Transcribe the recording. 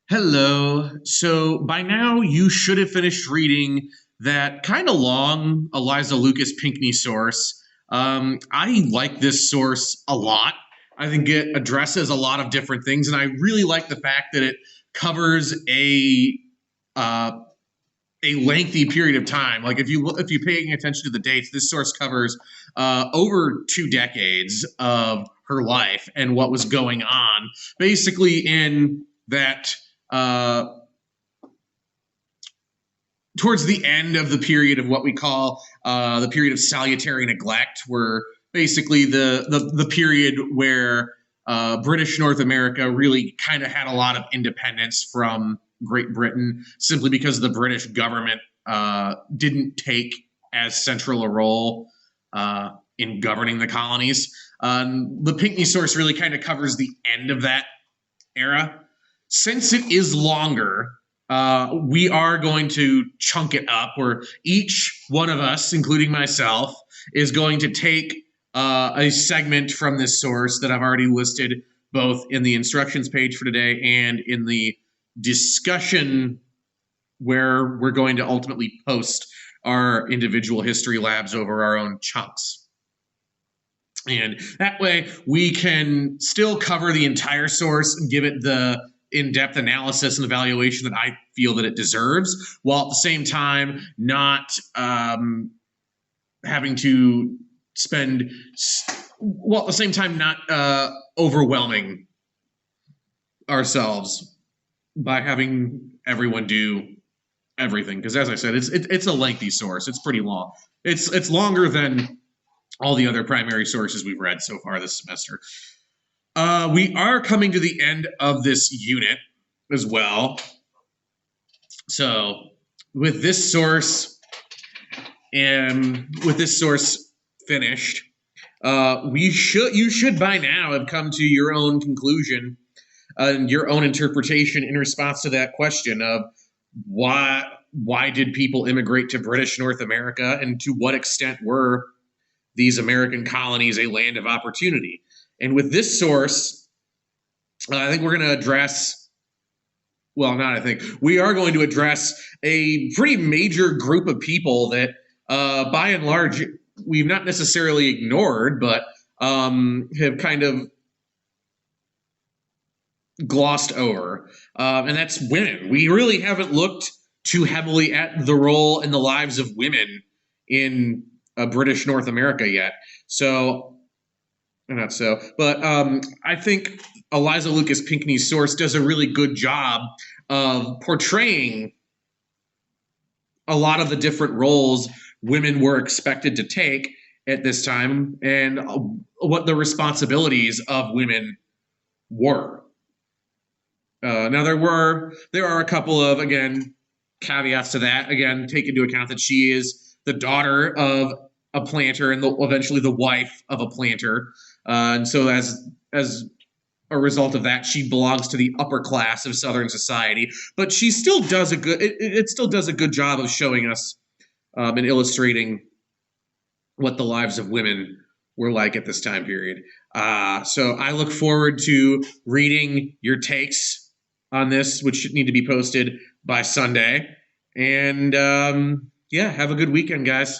Hello. So by now you should have finished reading that kind of long Eliza Lucas Pinckney source. I like this source a lot. I think it addresses a lot of different things, and I really like the fact that it covers uh, a lengthy period of time. Like if you're paying attention to the dates, this source covers over 2 decades of her life and what was going on, basically in that uh, towards the end of the period of what we call the period of salutary neglect, where basically the period where British North America really kind of had a lot of independence from Great Britain, simply because the British government didn't take as central a role in governing the colonies. The Pinckney source really kind of covers the end of that era. Since it is longer, we are going to chunk it up, where each one of us, including myself, is going to take a segment from this source that I've already listed both in the instructions page for today and in the discussion where we're going to ultimately post our individual history labs over our own chunks. And that way we can still cover the entire source and give it the in-depth analysis and evaluation that I feel that it deserves, while at the same time not having to spend, while at the same time not overwhelming ourselves by having everyone do everything. Because as I said, it's a lengthy source. It's pretty long. It's longer than all the other primary sources we've read so far this semester. We are coming to the end of this unit as well. So with this source finished, you should by now have come to your own conclusion and your own interpretation in response to that question of why did people immigrate to British North America, and to what extent were these American colonies a land of opportunity? And with this source, I think we're going to address, well, not I think, we are going to address a pretty major group of people that, by and large, we've not necessarily ignored, but have kind of glossed over. And that's women. We really haven't looked too heavily at the role and the lives of women in British North America yet. So, not so, but I think Eliza Lucas Pinckney's source does a really good job of portraying a lot of the different roles women were expected to take at this time, and what the responsibilities of women were. Now there are a couple of, again, caveats to that. Again, take into account that she is the daughter of a planter and eventually the wife of a planter, and so as a result of that, she belongs to the upper class of Southern society. But she still does it still does a good job of showing us and illustrating what the lives of women were like at this time period. So I look forward to reading your takes on this, which should need to be posted by Sunday. And yeah, have a good weekend, guys.